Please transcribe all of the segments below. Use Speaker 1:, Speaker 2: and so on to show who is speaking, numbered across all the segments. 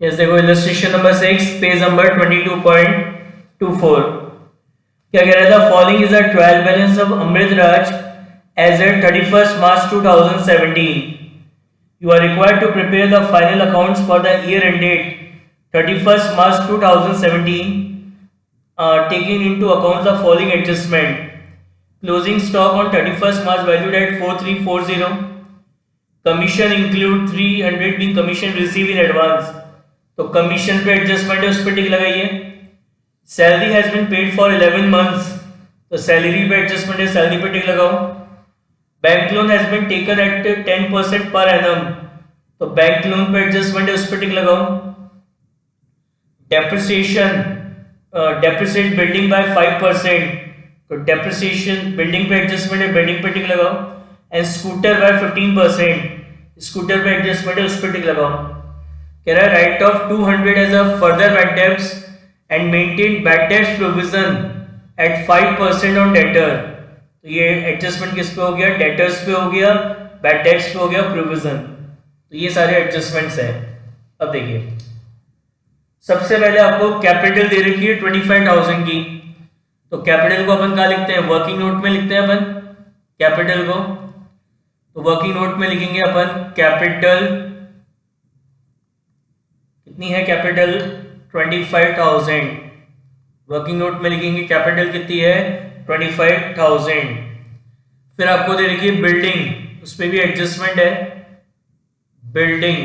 Speaker 1: Yes देखो illustration number 6 page number 22.24 क्या कह रहा था following is the trial balance of Amrit Raj as at 31st March 2017 you are required to prepare the final accounts for the year ended 31st March 2017 taking into account the following adjustment closing stock on 31st March valued at 4340 commission include 300 being commission received in advance तो commission पे adjustment है उस पर tick लगाइए salary has been paid for 11 months तो salary पे adjustment है salary पे टिक लगाओ bank loan has been taken at 10% per annum तो बैंक लोन पे एडजस्टमेंट है उस पर टिक लगाओ डेप्रिसिएशन डेप्रिसिएट बिल्डिंग बाय 5% तो डेप्रिसिएशन बिल्डिंग पे एडजस्टमेंट है बिल्डिंग पे टिक लगाओ एंड स्कूटर बाय 15% स्कूटर पे एडजस्टमेंट है उस पर टिक लगाओ कह रहा है write off 200 as a further bad debts and maintain bad debts provision at 5% on debtor तो ये एडजस्टमेंट किस पे हो गया डेटर्स पे हो गया बैड डेब्ट्स पे हो गया प्रोविजन तो ये सारे एडजस्टमेंट्स हैं अब देखिए सबसे पहले आपको कैपिटल दे रखी है 25,000 की तो कैपिटल को अपन कहाँ लिखते हैं वर्किंग नोट में लिखते हैं अपन कैपिटल को तो वर्किंग नोट में लिखेंगे अपन कैपिटल कितनी है कैपिटल 25,000 वर्किंग नोट में लिखेंगे कैपिटल कितनी है 25,000 फिर आपको दे रखी है बिल्डिंग उस पर भी एडजस्टमेंट है बिल्डिंग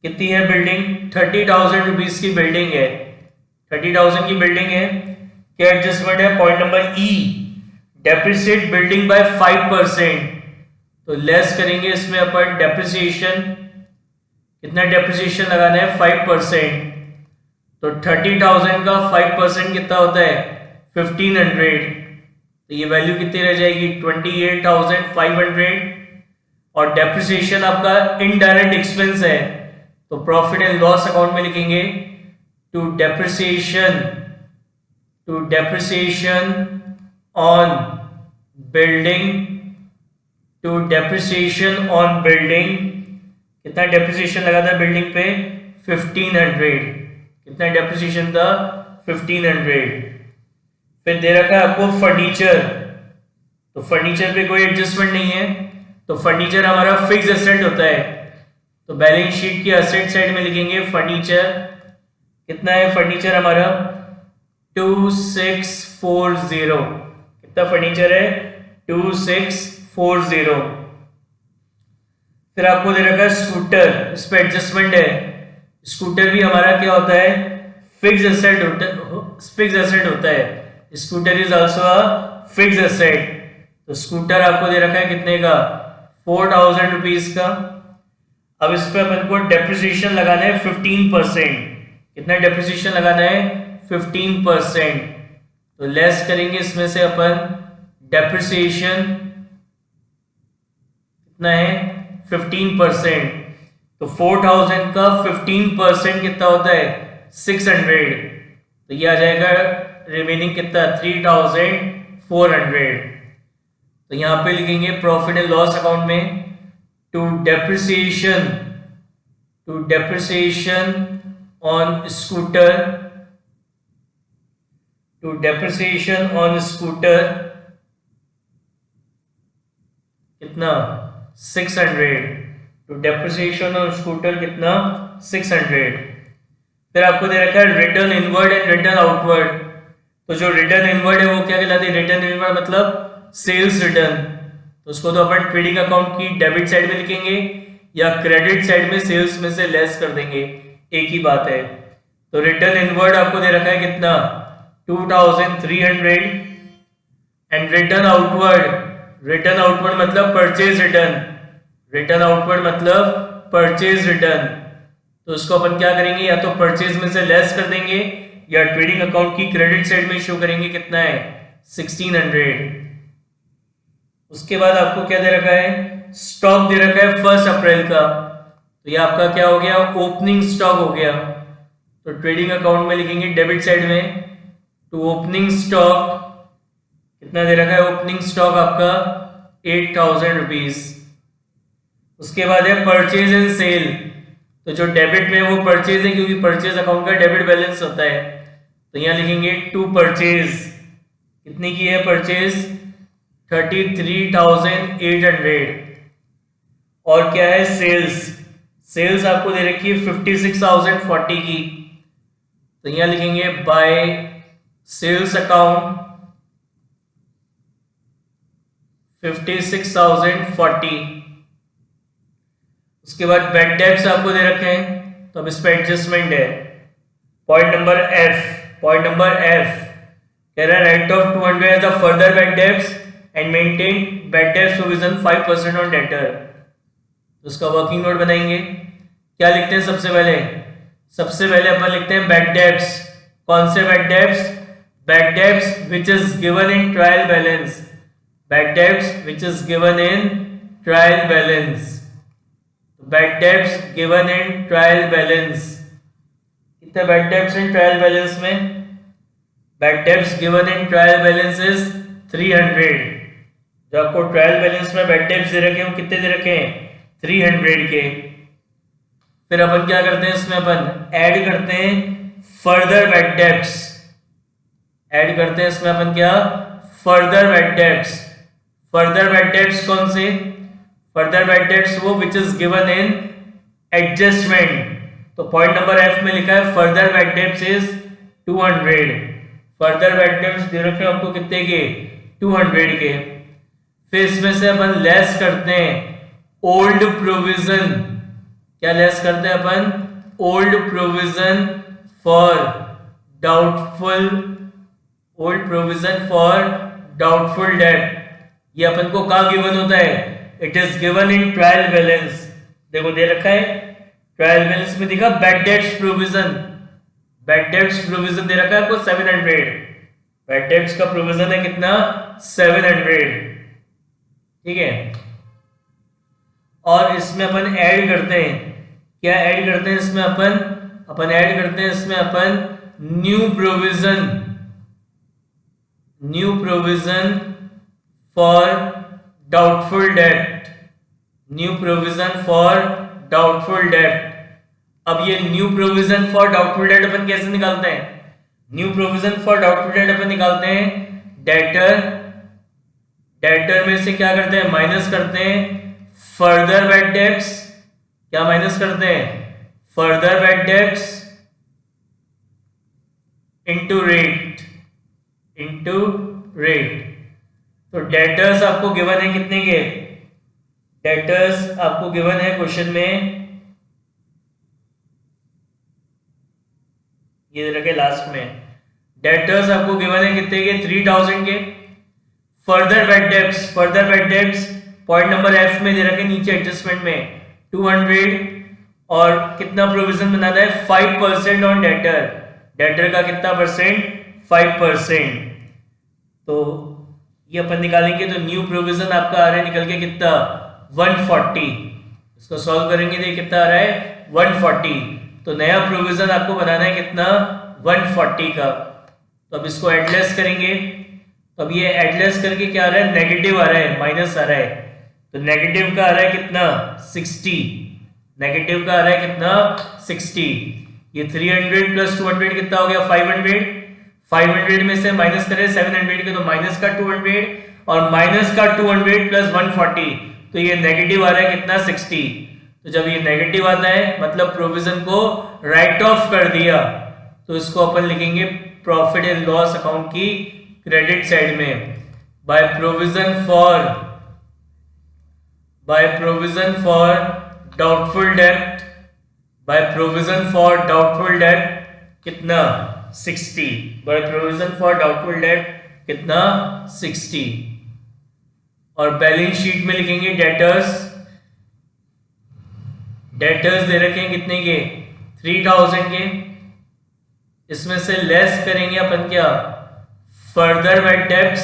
Speaker 1: कितनी है बिल्डिंग 30,000 रुपीज की बिल्डिंग है 30,000 की बिल्डिंग है क्या एडजस्टमेंट है point number E depreciate building by 5% तो लेस करेंगे इसमें अपन डेप्रिसिएशन कितना डेप्रिसिएशन लगाना है 5% तो 30,000 का 5% कितना होता है 1,500 तो ये वैल्यू कितनी रह जाएगी 28,500 और डेप्रिसिएशन आपका इनडायरेक्ट एक्सपेंस है तो प्रॉफिट एंड लॉस अकाउंट में लिखेंगे टू डेप्रिसिएशन ऑन बिल्डिंग कितना डेप्रिसिएशन लगा था बिल्डिंग पे 1,500 कितना डेप्रिसिएशन था 1,500 फिर दे रखा है आपको फर्नीचर तो फर्नीचर पे कोई एडजस्टमेंट नहीं है तो फर्नीचर हमारा फिक्स एसेट होता है तो बैलेंस शीट की एसेट साइड में लिखेंगे फर्नीचर कितना है फर्नीचर हमारा 2640 कितना फर्नीचर है 2640 फिर आपको दे रखा है स्कूटर इस पे एडजस्टमेंट है स्कूटर भी हमारा क्या होता है फिक्स एसेट होता है scooter is also a fix asset तो स्कूटर आपको दे रखा है कितने का 4,000 रुपीज का अब इस पे अपन को डेप्रिसिएशन लगाना है 15% कितना डेप्रिसिएशन लगाना है 15% तो लेस करेंगे इसमें से अपन डेप्रिसिएशन कितना है 15% तो 4,000 का 15% कितना होता है 600 तो ये आ जाएगा रिमेनिंग कितना 3,400 तो यहाँ पे लिखेंगे प्रॉफिट एंड लॉस अकाउंट में टू डेप्रिसिएशन ऑन स्कूटर कितना 600 टू डेप्रिसिएशन ऑन स्कूटर कितना 600 फिर आपको दे रखा है return inward and return outward तो जो रिटर्न इनवर्ड है वो क्या कहलाते हैं रिटर्न इनवर्ड मतलब सेल्स रिटर्न तो उसको तो अपन ट्रेडिंग अकाउंट की डेबिट साइड में लिखेंगे या क्रेडिट साइड में सेल्स में से लेस कर देंगे एक ही बात है तो रिटर्न इनवर्ड आपको दे रखा है कितना 2,300 एंड रिटर्न आउटवर्ड मतलब परचेज रिटर्न तो उसको अपन क्या करेंगे या तो परचेज में से लेस कर देंगे या ट्रेडिंग अकाउंट की क्रेडिट साइड में शो करेंगे कितना है 1,600 उसके बाद आपको क्या दे रखा है स्टॉक दे रखा है 1 अप्रैल का तो ये आपका क्या हो गया ओपनिंग स्टॉक हो गया तो ट्रेडिंग अकाउंट में लिखेंगे डेबिट साइड में टू ओपनिंग स्टॉक कितना दे रखा है ओपनिंग स्टॉक आपका 8,000 रुपीज उसके बाद है परचेज एंड सेल तो जो डेबिट में वो परचेज है, क्योंकि परचेज अकाउंट का डेबिट बैलेंस होता है, तो यहाँ लिखेंगे टू परचेज। कितनी की है परचेज? 33,800। और क्या है? सेल्स। सेल्स आपको दे रखी है 56,040 की, तो यहाँ लिखेंगे बाय सेल्स अकाउंट 56,040। उसके बाद बैड डेब्ट्स आपको दे रखे हैं, तो अब इस पर एडजस्टमेंट है। पॉइंट नंबर एफ कह रहा है write off 200 as the further bad debts and maintain bad debts provision 5% on debtor. तो उसका वर्किंग नोट बनाएंगे। क्या लिखते हैं सबसे पहले? सबसे पहले अपन लिखते हैं बैड डेब्ट्स। कौन से bad debts? Bad debts which is given in trial balance. Bad debts which is given in trial balance. Bad debts given in trial balance. कितने bad debts in trial balance में? Bad debts given in trial balance is 300। जो आपको trial balance में bad debts दे रखे हैं वो कितने दे रखे हैं? 300 के। फिर अपन क्या करते हैं इसमें? अपन ऐड करते हैं फर्दर बैड डेब्ट्स। ऐड करते हैं इसमें अपन क्या? Further bad debts. Further bad debts कौन से? फर्दर बैड डेब्ट्स वो which is given in adjustment. तो पॉइंट नंबर एफ में लिखा है further bad debts is 200। Further bad debts दे रखे हैं आपको कितने के? 200 के। फिर इसमें से अपन लेस करते हैं ओल्ड प्रोविजन। क्या लेस करते हैं अपन? Old provision for doubtful, old provision for doubtful debt. ये अपन को कहां गिवन होता है? It is given in trial balance. देखो दे रखा है ट्रायल बैलेंस में, दिखा bad debts provision. Bad debts provision दे रखा है आपको 700। बैड डेट्स का प्रोविजन है कितना? 700। ठीक है। और इसमें अपन ऐड करते हैं, क्या ऐड करते हैं इसमें? अपन ऐड करते हैं इसमें अपन new provision. New provision for doubtful debt. New provision for doubtful debt. अब ये new provision for doubtful debt अपन कैसे निकालते हैं? New provision for doubtful debt अपन निकालते हैं डेटर। डेटर में से क्या करते हैं? माइनस करते हैं फर्दर बैड डेब्ट्स। क्या माइनस करते हैं? Further bad debts into rate. Into rate. तो डेटर्स आपको गिवन है कितने के? डेटर्स आपको गिवन है क्वेश्चन में, ये रखे लास्ट में। डेटर्स आपको गिवन है कितने के? 3000 के। Further bad debts, further bad debts point number F में दे रखे नीचे एडजस्टमेंट में 200। और कितना प्रोविजन बनाना है? 5% ऑन डेटर। डेटर का कितना परसेंट? 5%। तो ये अपन निकालेंगे तो न्यू प्रोविजन आपका आ रहा है निकल के कितना? 140। इसको सॉल्व करेंगे तो कितना आ रहा है? 140। तो नया प्रोविजन आपको बनाना है कितना? 140 का। तो अब इसको एडलेस करेंगे, तो अब ये एडलेस करके क्या आ रहा है? नेगेटिव आ रहा है, माइनस आ रहा है। तो नेगेटिव का आ रहा है कितना? 60। नेगेटिव का आ रहा है कितना? 60। ये 300 प्लस 200 कितना हो गया? 500। 500 में से माइनस करें 700 के, तो माइनस का 200 और माइनस का 200 प्लस 140, तो ये नेगेटिव आ रहा है कितना? 60। तो जब ये नेगेटिव आता है मतलब प्रोविजन को राइट ऑफ कर दिया, तो इसको अपन लिखेंगे प्रॉफिट एंड लॉस अकाउंट की क्रेडिट साइड में। By provision for doubtful date, by provision for doubtful date कितना? 60। By provision for doubtful date कितना? 60। और बैलेंस शीट में लिखेंगे डेटर्स। डेटर्स दे रखे हैं कितने के? 3000 के। इसमें से लेस करेंगे अपन क्या? Further bad debts.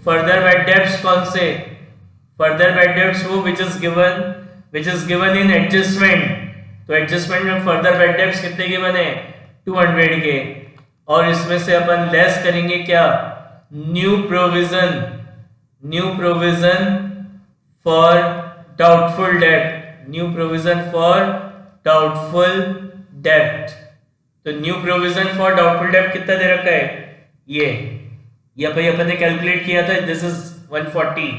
Speaker 1: Further bad debts कौन से? फर्दर बैड डेब्ट्स वो which is given in adjustment. तो एडजस्टमेंट में फर्दर बैड डेब्ट्स कितने के बने? 200 के। और इसमें से अपन लेस करेंगे क्या? New provision for doubtful debt. New provision for doubtful डेब्ट। तो न्यू प्रोविजन फॉर डाउटफुल डेब्ट कितना दे रखा है, ये भाई अपन ने कैलकुलेट किया था, दिस इज 140।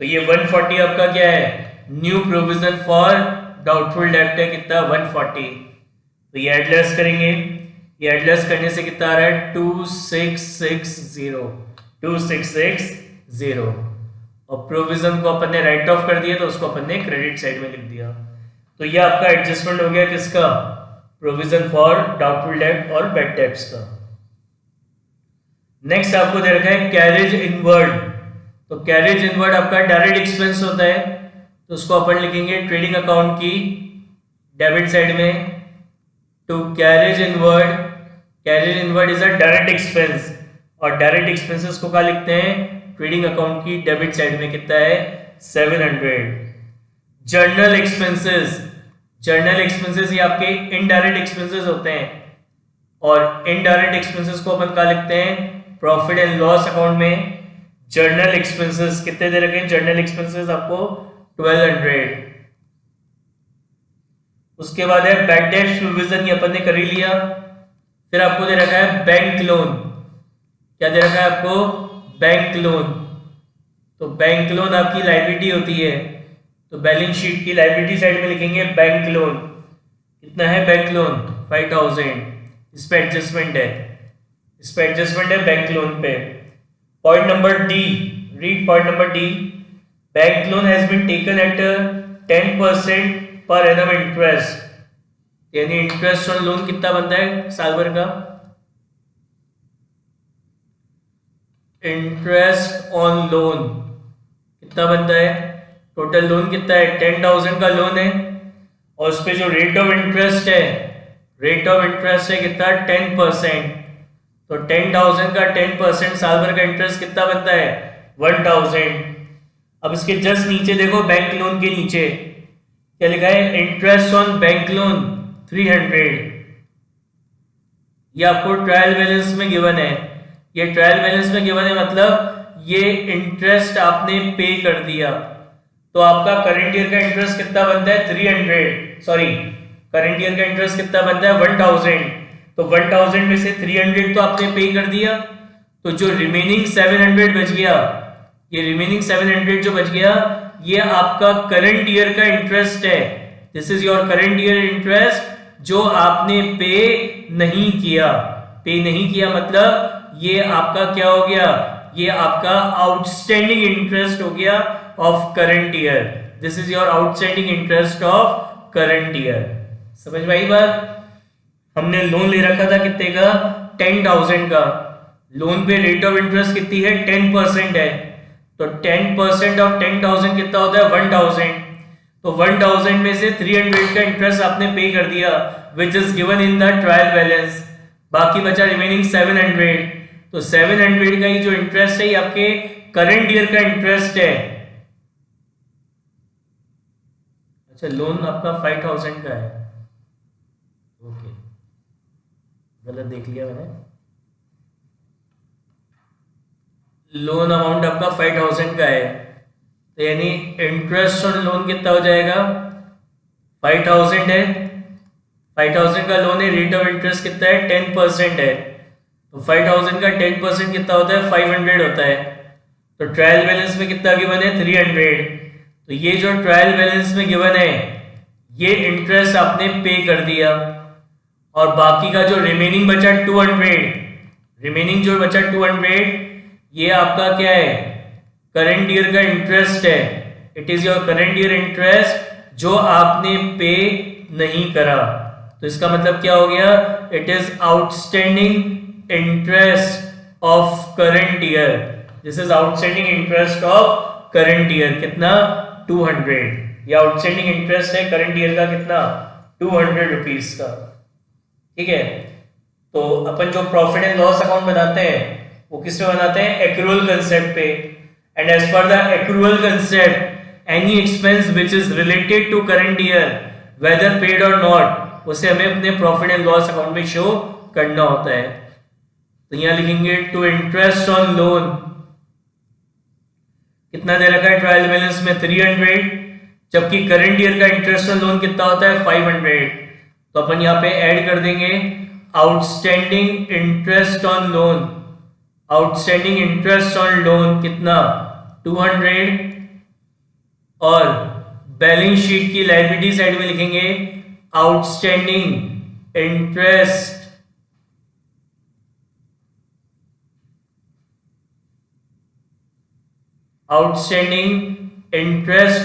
Speaker 1: तो ये 140 आपका क्या है, न्यू प्रोविजन फॉर डाउटफुल डेब्ट है, कितना 140। तो ये एडलेस करेंगे, ये एडलेस करने से कितना आ रहा है 2660। और प्रोविजन को अपन ने राइट ऑफ कर दिया तो उसको अपन ने क्रेडिट साइड में लिख दिया। तो ये आपका एडजस्टमेंट हो गया किसका, प्रोविजन फॉर डाउटफुल डेब्ट और बैड डेब्ट्स का। नेक्स्ट आपको दे रखा है कैरेज इनवर्ड। तो कैरेज इनवर्ड आपका डायरेक्ट एक्सपेंस होता है, तो उसको अपन लिखेंगे ट्रेडिंग अकाउंट की डेबिट साइड में। To carriage inward is a direct expense, और डायरेक्ट एक्सपेंसेस को क्या लिखते हैं, ट्रेडिंग अकाउंट की डेबिट साइड में कितना है 700। जर्नल एक्सपेंसेस ये आपके इनडायरेक्ट एक्सपेंसेस होते हैं, और इनडायरेक्ट एक्सपेंसेस को अपन क्या लिखते हैं प्रॉफिट एंड लॉस अकाउंट में। जर्नल एक्सपेंसेस कितने दे रखे हैं, जर्नल एक्सपेंसेस आपको 1200। उसके बाद है बैड डेट प्रोविजन, ये अपन ने कर ही लिया। फिर आपको दे रखा है बैंक लोन, क्या दे रखा है आपको, बैंक लोन। तो बैंक लोन आपकी लायबिलिटी होती है, तो बैलेंस शीट की लायबिलिटी साइड में लिखेंगे बैंक लोन। कितना है बैंक लोन 5000, इस पे एडजस्टमेंट है बैंक लोन पे। Point number D, read point number D, bank loan has been taken at 10% per annum interest, यानी इंटरेस्ट ऑन लोन कितना बनता है साल भर का, इंटरेस्ट ऑन लोन कितना बनता है, टोटल लोन कितना है 10,000 का लोन है, और उस पे जो रेट ऑफ इंटरेस्ट है कितना 10%। तो 10,000 का 10% साल भर का इंटरेस्ट कितना बनता है 1,000। अब इसके जस्ट नीचे देखो, बैंक लोन के नीचे क्या लिखा है, इंटरेस्ट ऑन बैंक लोन 300। ये आपको ट्रायल बैलेंस में गिवन है, ये ट्रायल बैलेंस में गिवन है, मतलब ये इंटरेस्ट आपने पे कर दिया। तो आपका करंट ईयर का इंटरेस्ट कितना बनता है 300, सॉरी करंट ईयर का इंटरेस्ट कितना बनता है 1000। तो 1000 में से 300 तो आपने पे कर दिया, तो जो रिमेनिंग 700 बच गया, ये रिमेनिंग 700 जो बच गया, ये आपका करंट ईयर का इंटरेस्ट है। This is your current year interest जो आपने पे नहीं किया मतलब ये आपका क्या हो गया, ये आपका आउटस्टैंडिंग इंटरेस्ट हो गया of current year. This is your outstanding interest of current year. समझ में आई बात। हमने लोन ले रखा था कितने का 10,000 का, लोन पे रेट ऑफ इंटरेस्ट कितनी है 10% है, तो 10% ऑफ 10,000 कितना होता है 1,000। तो 1,000 में से 300 का इंटरेस्ट आपने पे कर दिया, विच is given in the trial balance. बाकी बचा रिमेनिंग 700। तो 700 का ही जो इंटरेस्ट है ये आपके करंट ईयर का इंटरेस्ट है। अच्छा, लोन आपका 5,000 का है, ओके गलत देख लिया मैंने। लोन अमाउंट आपका 5,000 का है, तो यानी इंटरेस्ट ऑन लोन कितना हो जाएगा 5,000 है, 5,000 का लोन है, रेट ऑफ इंटरेस्ट कितना है 10% है, तो 5,000 का 10% कितना होता है 500 होता है। तो ट्रायल बैलेंस में कितना गिवन है 300। तो ये जो ट्रायल बैलेंस में गिवन है ये इंटरेस्ट आपने पे कर दिया, और बाकी का जो रिमेनिंग बचा 200, रिमेनिंग जो बचा 200 ये आपका क्या है करंट ईयर का इंटरेस्ट है। It is your current year interest जो आपने पे नहीं करा। तो इसका मतलब क्या हो गया, it is outstanding interest of current year. This is outstanding interest of current year, कितना 200। ये आउटस्टैंडिंग इंटरेस्ट है करंट ईयर का कितना 200 रुपीज का। ठीक है, तो अपन जो प्रॉफिट एंड लॉस अकाउंट बनाते हैं वो किस पे बनाते हैं एक्रूअल कंसेप्ट पे। And as per the accrual concept any expense which is related to current year whether paid or not उसे हमें अपने प्रॉफिट एंड लॉस अकाउंट में शो करना होता है। तो यहां लिखेंगे टू इंटरेस्ट ऑन लोन कितना दे रखा है ट्रायल बैलेंस में 300, जबकि करंट ईयर का इंटरेस्ट ऑन लोन कितना होता है 500। तो अपन यहाँ पे ऐड कर देंगे outstanding interest on loan. Outstanding interest on loan कितना 200, और बैलेंस शीट की लायबिलिटी साइड में लिखेंगे आउटस्टैंडिंग इंटरेस्ट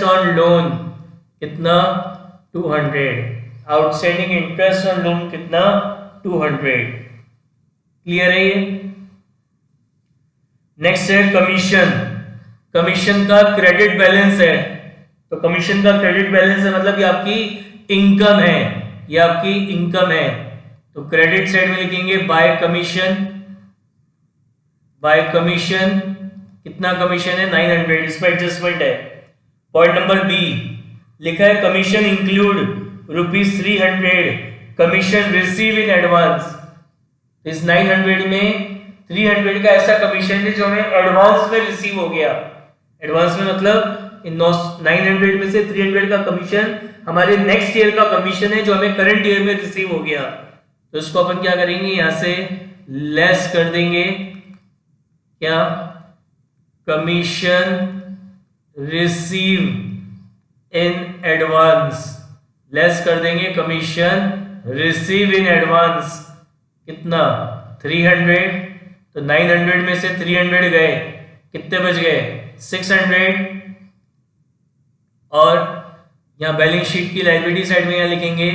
Speaker 1: ऑन लोन कितना 200। आउटस्टैंडिंग इंटरेस्ट ऑन लोन कितना 200। क्लियर है ये। नेक्स्ट है कमीशन। कमीशन का क्रेडिट बैलेंस है, तो कमीशन का क्रेडिट बैलेंस है मतलब ये आपकी इनकम है, ये आपकी इनकम है। तो क्रेडिट साइड में लिखेंगे बाय कमीशन। बाय कमीशन कितना कमीशन है 900, इसमें एडजस्टमेंट है। पॉइंट नंबर बी लिखा है commission include ₹300 commission receive in advance. इस 900 में 300 का ऐसा कमीशन है जो हमें एडवांस में रिसीव हो गया। एडवांस में मतलब इन 900 में से 300 का कमीशन हमारे नेक्स्ट ईयर का कमीशन है जो हमें करंट ईयर में रिसीव हो गया। तो इसको अपन क्या करेंगे, यहां से लेस कर देंगे, क्या commission receive in advance, less कर देंगे कमीशन रिसीव इन एडवांस कितना 300। तो 900 में से 300 गए, कितने बच गए 600। और यहां बैलेंस शीट की लायबिलिटी साइड में यहां लिखेंगे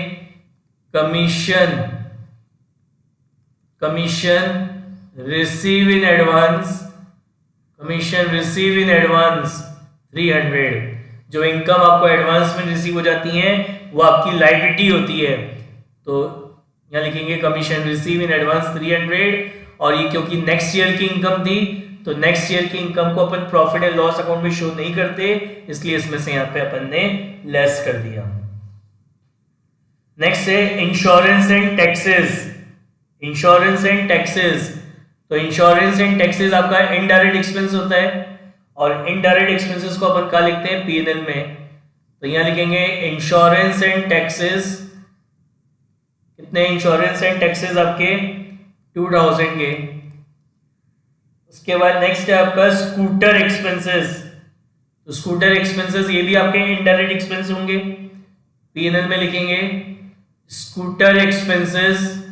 Speaker 1: commission receive in advance, commission receive in advance 300। जो इनकम आपको एडवांस में रिसीव हो जाती है वो आपकी लायबिलिटी होती है। तो यहां लिखेंगे कमीशन रिसीव इन एडवांस 300, और ये क्योंकि नेक्स्ट ईयर की इनकम थी तो नेक्स्ट ईयर की इनकम को अपन प्रॉफिट एंड लॉस अकाउंट में शो नहीं करते, इसलिए इसमें से यहां पे अपन ने लेस कर दिया। नेक्स्ट है insurance and taxes. Insurance and taxes, तो इंश्योरेंस एंड टैक्सेस आपका इनडायरेक्ट एक्सपेंस होता है, और इनडायरेक्ट एक्सपेंसेस को अपन कहाँ लिखते हैं P&L में। तो यहां लिखेंगे इंश्योरेंस एंड टैक्सेस, कितने इंश्योरेंस एंड टैक्सेस आपके 2000 के। उसके बाद नेक्स्ट है आपका स्कूटर एक्सपेंसेस। तो स्कूटर एक्सपेंसेस ये भी आपके इनडायरेक्ट एक्सपेंस होंगे, P&L में लिखेंगे स्कूटर एक्सपेंसेस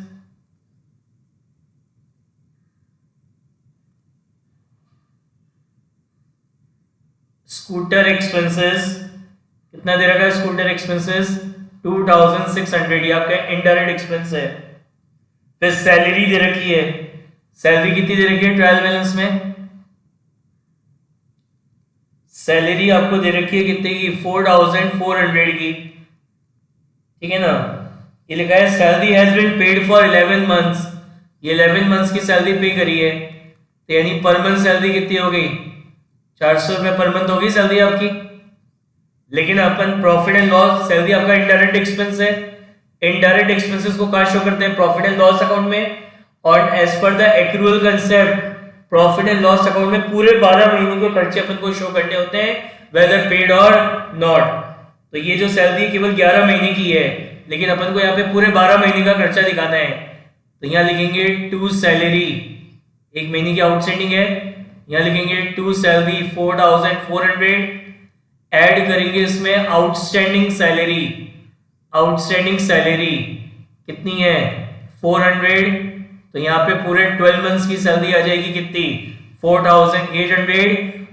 Speaker 1: कितना दे रखा है स्कूटर एक्सपेंसेस 2600, ये आपका इनडायरेक्ट एक्सपेंस है। फिर सैलरी दे रखी है, सैलरी कितनी दे रखी है ट्रायल बैलेंस में, सैलरी आपको दे रखी है कितने की 4400 की, ठीक है ना। ये लिखा है salary has been paid for 11 months, ये 11 मंथ्स की सैलरी पे करी है, तो यानी पर मंथ सैलरी कितनी हो गई 400 रुपए पर मंथ होगी सैलरी आपकी। लेकिन अपन प्रॉफिट एंड लॉस, सैलरी आपका इनडायरेक्ट एक्सपेंस है, इनडायरेक्ट एक्सपेंसेस को कहां शो करते हैं प्रॉफिट एंड लॉस अकाउंट में, और as per the accrual concept profit and loss account में पूरे 12 महीने के खर्चे अपन को शो करने होते हैं वेदर पेड और नॉट। तो ये जो सैलरी केवल 11 महीने की है, लेकिन अपन को यहाँ पे पूरे 12 महीने का खर्चा दिखाना है। तो यहाँ लिखेंगे टू सैलरी, एक महीने की आउटस्टैंडिंग है, यहाँ लिखेंगे टू सैलरी 4400, ऐड करेंगे इसमें आउटस्टैंडिंग सैलरी, आउटस्टैंडिंग सैलरी कितनी है 400। तो यहाँ पे पूरे 12 मंथ्स की सैलरी आ जाएगी कितनी 4800,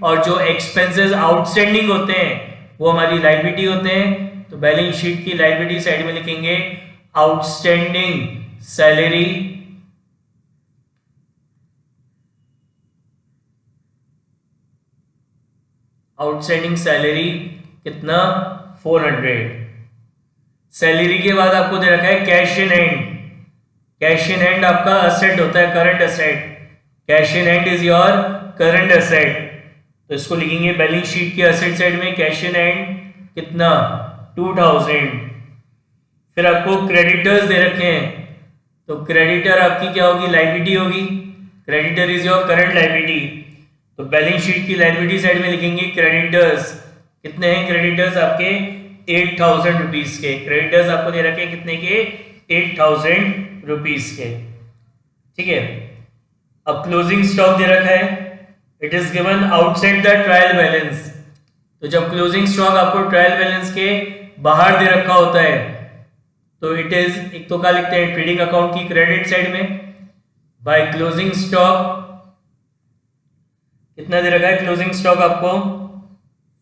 Speaker 1: और जो एक्सपेंसेस आउटस्टैंडिंग होते हैं वो हमारी लायबिलिटी होते हैं। तो बैलेंस शीट की लायबिलिटी साइड में लिखेंगे आउटस्टैंडिंग सैलरी, आउटस्टैंडिंग सैलरी कितना 400। सैलरी के बाद आपको दे रखा है cash in hand, cash in hand आपका असेट होता है, current asset, cash in hand is your current asset. तो इसको लिखेंगे बैलेंस शीट के असेट साइड में कैश इन हैंड कितना 2000। फिर आपको क्रेडिटर्स दे रखे हैं, तो क्रेडिटर आपकी क्या होगी लायबिलिटी होगी, creditor is your current liability. तो बैलेंस शीट की लायबिलिटी साइड में लिखेंगे क्रेडिटर्स, कितने हैं क्रेडिटर्स आपके 8000 रुपीज के, क्रेडिटर्स आपको दे रखे हैं कितने के 8,000 रुपीज के। ठीक है, अब क्लोजिंग स्टॉक दे रखा है, it is given outside the trial balance. तो जब क्लोजिंग स्टॉक आपको ट्रायल बैलेंस के बाहर दे रखा होता है तो इट इज, एक तो क्या लिखते हैं ट्रेडिंग अकाउंट की क्रेडिट साइड में, बाय क्लोजिंग स्टॉक कितना दे रखा है, क्लोजिंग स्टॉक आपको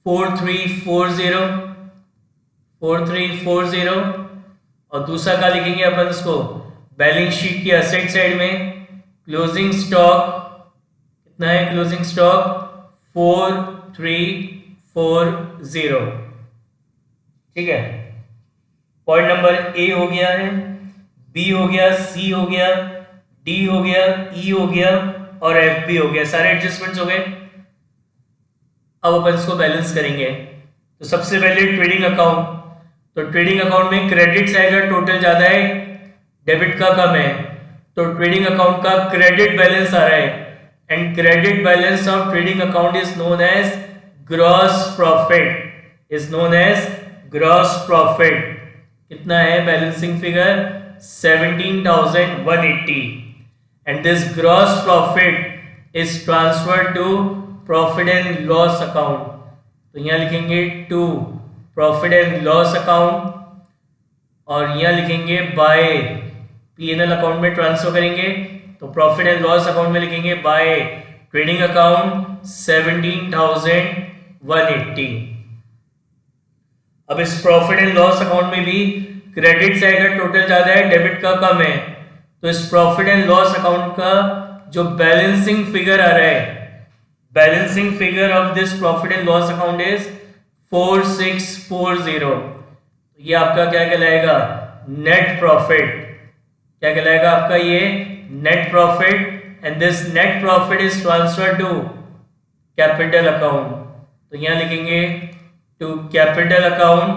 Speaker 1: 4340 और दूसरा क्या लिखेंगे अपन इसको बैलेंस शीट की असेट साइड में, क्लोजिंग स्टॉक कितना है, क्लोजिंग स्टॉक 4340। ठीक है, पॉइंट नंबर ए हो गया है, बी हो गया, सी हो गया, डी हो गया, ई हो गया और एफ भी हो गया, सारे एडजस्टमेंट्स हो गए। अब अपन इसको बैलेंस करेंगे। तो सबसे पहले ट्रेडिंग अकाउंट, तो ट्रेडिंग अकाउंट में क्रेडिट आएगा, टोटल ज्यादा है, डेबिट का कम है, तो ट्रेडिंग अकाउंट का क्रेडिट बैलेंस आ रहा है and credit balance of trading account is known as gross profit, is known as gross profit. कितना है balancing figure 17,180 and this gross profit is transferred to profit and loss account। तो यहाँ लिखेंगे to profit and loss account और यहाँ लिखेंगे by P&L account में transfer करेंगे, तो प्रॉफिट एंड लॉस अकाउंट में लिखेंगे बाय ट्रेडिंग अकाउंट 17,180। अब इस प्रॉफिट एंड लॉस अकाउंट में भी क्रेडिट से आएगा, टोटल ज्यादा है, डेबिट का कम है, तो इस प्रॉफिट एंड लॉस अकाउंट का जो बैलेंसिंग फिगर आ रहा है, balancing figure of this profit and loss account is 4640। ये आपका क्या कहलाएगा, नेट प्रॉफिट। क्या कहलाएगा आपका ये net profit and this net profit is transfer to capital account. तो यहां लिखेंगे to capital account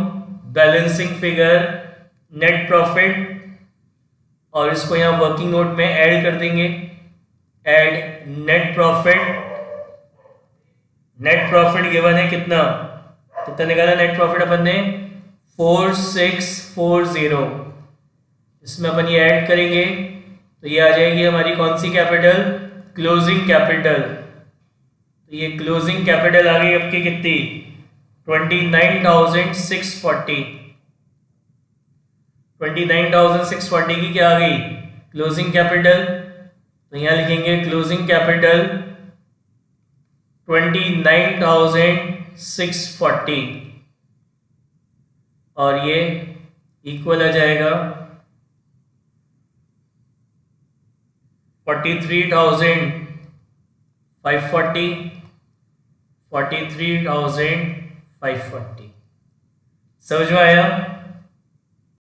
Speaker 1: balancing figure net profit और इसको यहां वर्किंग नोट में ऐड कर देंगे, add net profit. Net profit given है कितना, कितना निकाला नेट प्रॉफिट अपन ने 4640, इसमें अपन ये ऐड करेंगे तो ये आ जाएगी हमारी कौन सी कैपिटल, क्लोजिंग कैपिटल। तो ये क्लोजिंग कैपिटल आ गई आपकी कितनी 29,640। 29,640 की क्या आ गई क्लोजिंग कैपिटल, तो यहां लिखेंगे क्लोजिंग कैपिटल 29,640 और ये इक्वल आ जाएगा 43,540, 43,540। समझ में आया।